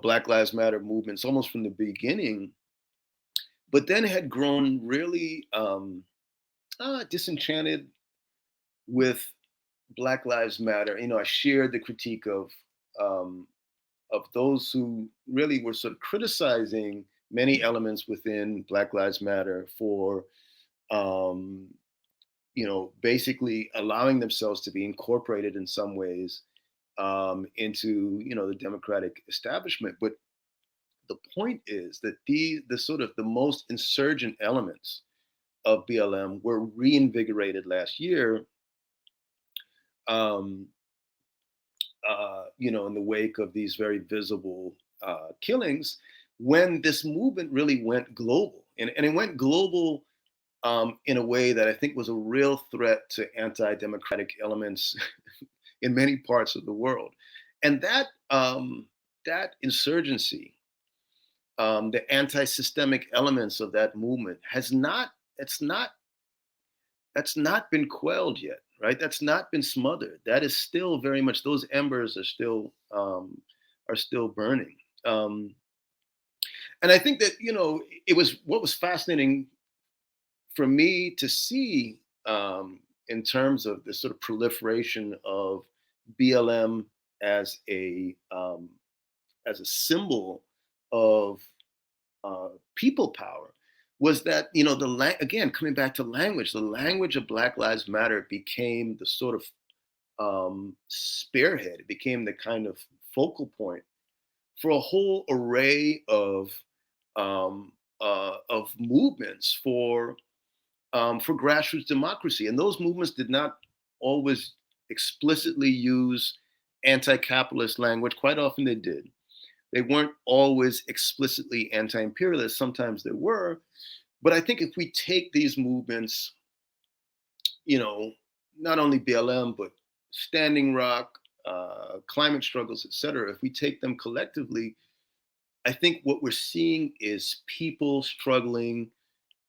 Speaker 2: Black Lives Matter movements almost from the beginning, but then had grown really disenchanted with Black Lives Matter. I shared the critique um, of those who really were sort of criticizing many elements within Black Lives Matter for, um, basically allowing themselves to be incorporated in some ways into, the democratic establishment. But the point is that the sort of the most insurgent elements of BLM were reinvigorated last year, um, in the wake of these very visible killings, when this movement really went global. And it went global in a way that I think was a real threat to anti democratic elements in many parts of the world. And that insurgency, the anti systemic elements of that movement, it's not, that's not been quelled yet, right? That's not been smothered. That is still very much, those embers are still burning. Um, and I think that it was what was fascinating for me to see, in terms of the sort of proliferation of BLM as a symbol of people power, was that again, coming back to language, the language of Black Lives Matter became the sort of spearhead. It became the kind of focal point for a whole array of movements for grassroots democracy. And those movements did not always explicitly use anti-capitalist language. Quite often they did. They weren't always explicitly anti-imperialist. Sometimes they were. But I think if we take these movements, you know, not only BLM, but Standing Rock, climate struggles, et cetera, if we take them collectively, I think what we're seeing is people struggling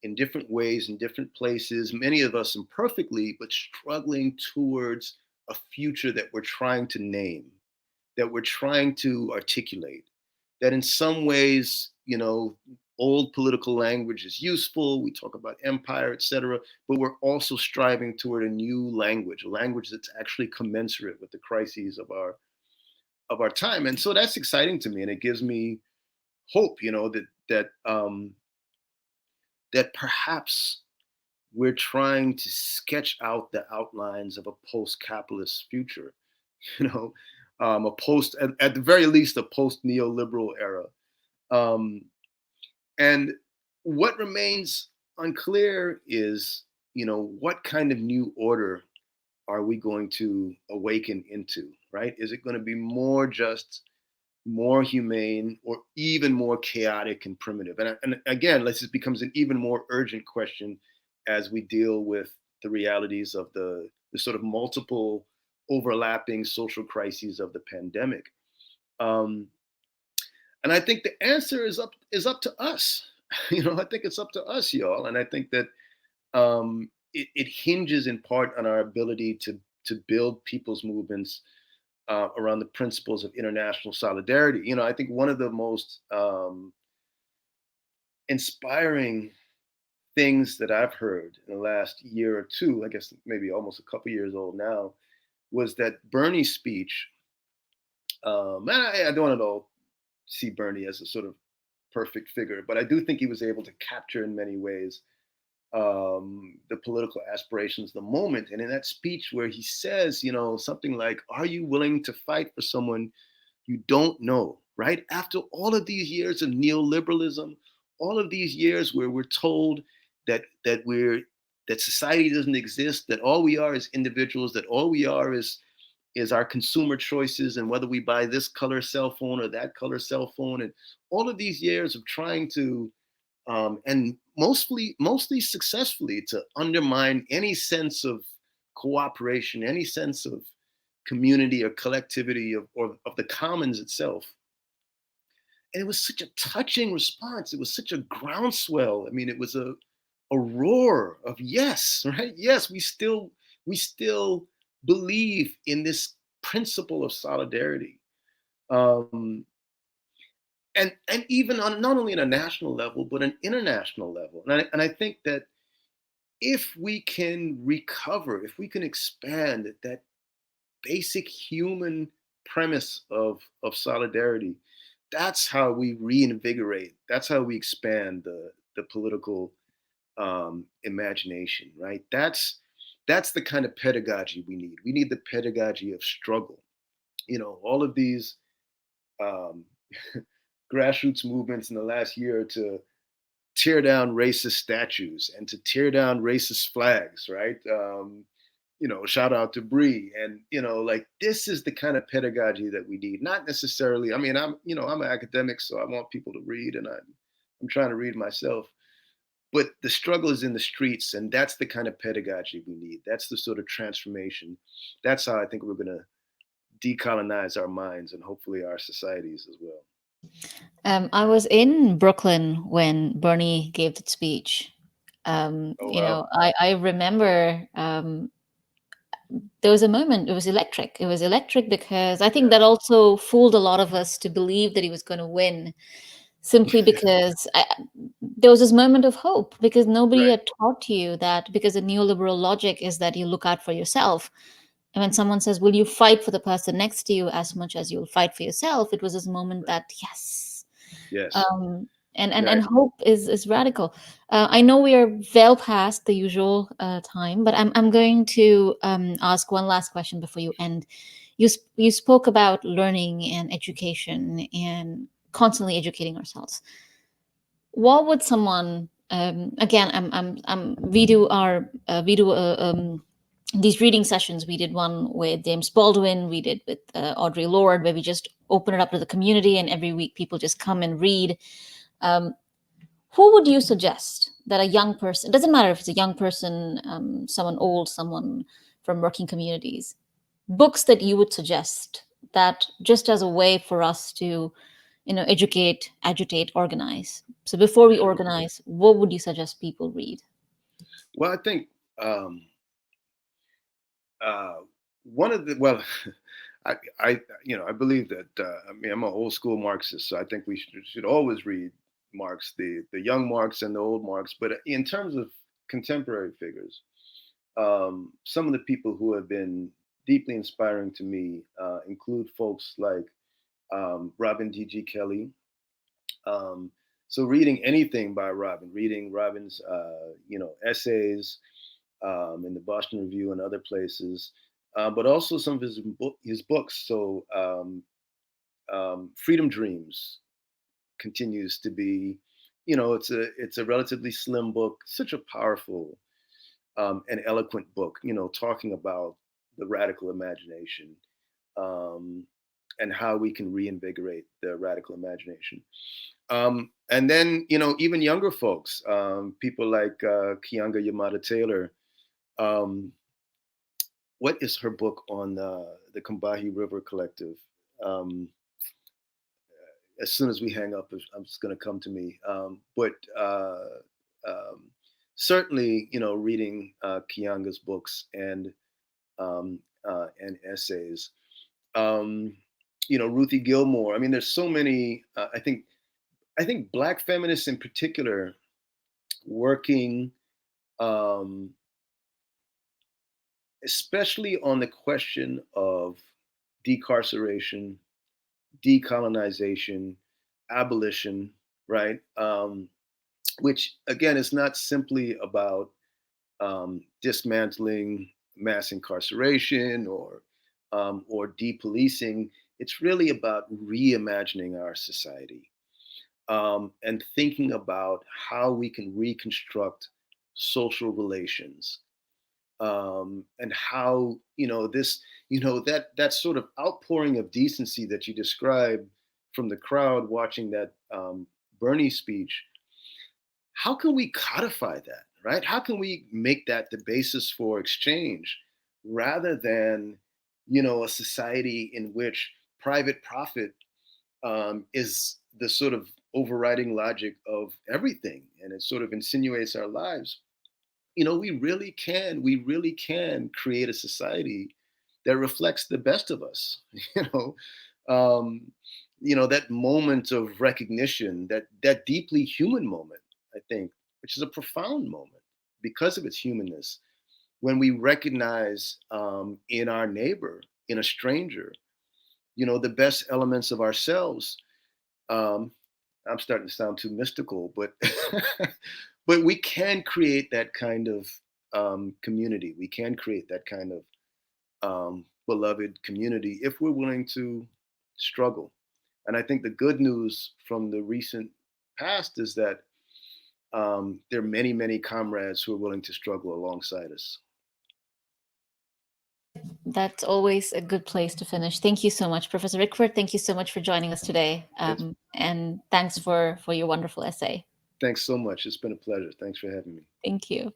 Speaker 2: in different ways, in different places, many of us imperfectly, but struggling towards a future that we're trying to name, that we're trying to articulate, that in some ways, old political language is useful. We talk about empire, et cetera, but we're also striving toward a new language, a language that's actually commensurate with the crises of our time. And so that's exciting to me. And it gives me hope, that perhaps we're trying to sketch out the outlines of a post-capitalist future, you know, a post, at the very least, a post-neoliberal era. Um, and what remains unclear is, what kind of new order are we going to awaken into, right? Is it going to be more just, more humane, or even more chaotic and primitive? And again, this becomes an even more urgent question as we deal with the realities of the sort of multiple overlapping social crises of the pandemic. Um, and I think the answer is up to us. I think it's up to us, y'all. And I think that it hinges in part on our ability to build people's movements around the principles of international solidarity. I think one of the most inspiring things that I've heard in the last year or two, I guess maybe almost a couple years old now, was that Bernie's speech. And I don't at all see Bernie as a sort of perfect figure, but I do think he was able to capture in many ways the political aspirations of the moment. And in that speech where he says, something like, "Are you willing to fight for someone you don't know?" Right? After all of these years of neoliberalism, all of these years where we're told that society doesn't exist, that all we are is individuals, that all we are is our consumer choices and whether we buy this color cell phone or that color cell phone, and all of these years of trying to and mostly successfully, to undermine any sense of cooperation, any sense of community or collectivity, or of the commons itself. And it was such a touching response. It was such a groundswell. I mean, it was a roar of yes, right? Yes, we still believe in this principle of solidarity. Um, and even on not only on a national level, but an international level. And I think that if we can recover, if we can expand that basic human premise of solidarity, that's how we reinvigorate. That's how we expand the political imagination, right? That's the kind of pedagogy we need. We need the pedagogy of struggle. All of these um, grassroots movements in the last year to tear down racist statues and to tear down racist flags, right? Shout out to Bree. And, like this is the kind of pedagogy that we need. Not necessarily, I mean, I'm an academic, so I want people to read and I'm trying to read myself. But the struggle is in the streets, and that's the kind of pedagogy we need. That's the sort of transformation. That's how I think we're going to decolonize our minds and hopefully our societies as well.
Speaker 1: I was in Brooklyn when Bernie gave that speech.
Speaker 2: Oh, wow.
Speaker 1: I remember there was a moment, it was electric. It was electric because I think
Speaker 2: Yeah.
Speaker 1: that also fooled a lot of us to believe that he was going to win, simply because there was this moment of hope because nobody
Speaker 2: Right.
Speaker 1: had taught you that, because the neoliberal logic is that you look out for yourself. And when someone says, will you fight for the person next to you as much as you'll fight for yourself? It was this moment
Speaker 2: Right.
Speaker 1: that, yes.
Speaker 2: Yes.
Speaker 1: Um, and
Speaker 2: Right.
Speaker 1: hope is radical. I know we are well past the usual time, but I'm going to ask one last question before you end. You spoke about learning and education and constantly educating ourselves. What would someone again? We do our these reading sessions. We did one with James Baldwin. We did with Audre Lorde, where we just open it up to the community, and every week people just come and read. Um, who would you suggest that a young person, it doesn't matter if it's a young person, someone old, someone from working communities, books that you would suggest that just as a way for us to, educate, agitate, organize? So before we
Speaker 2: Sure.
Speaker 1: organize, what would you suggest people read?
Speaker 2: Well, I think um, uh, one of the well, I believe that I mean I'm an old school Marxist, so I think we should always read Marx, the young Marx and the old Marx. But in terms of contemporary figures, some of the people who have been deeply inspiring to me include folks like Robin D.G. Kelly. Um, so reading anything by Robin, reading Robin's essays in the Boston Review and other places, but also some of his books. So Freedom Dreams continues to be, it's a relatively slim book, such a powerful and eloquent book. Talking about the radical imagination um, and how we can reinvigorate the radical imagination. And then, even younger folks, people like Kianga Yamada Taylor. Um, what is her book on the Combahee River Collective? Um, as soon as we hang up, I'm just going to come to me. But um, certainly, reading Kianga's books and essays. Um, Ruthie Gilmore. I mean, there's so many. I think Black feminists in particular working, um, especially on the question of decarceration, decolonization, abolition, right? Which again is not simply about dismantling mass incarceration or depolicing. It's really about reimagining our society and thinking about how we can reconstruct social relations and how that sort of outpouring of decency that you described from the crowd watching that Bernie speech. How can we codify that, right? How can we make that the basis for exchange rather than a society in which private profit is the sort of overriding logic of everything, and it sort of insinuates our lives, we really can create a society that reflects the best of us. you know um, that moment of recognition, that deeply human moment, I think, which is a profound moment because of its humanness, when we recognize, in our neighbor, in a stranger, the best elements of ourselves. um, I'm starting to sound too mystical, but but we can create that kind of community. We can create that kind of beloved community if we're willing to struggle. And I think the good news from the recent past is that there are many, many comrades who are willing to struggle alongside us.
Speaker 1: That's always a good place to finish. Thank you so much, Professor Rickford. Thank you so much for joining us today.
Speaker 2: It's
Speaker 1: And thanks for your wonderful essay.
Speaker 2: Thanks so much. It's been a pleasure. Thanks for having me.
Speaker 1: Thank you.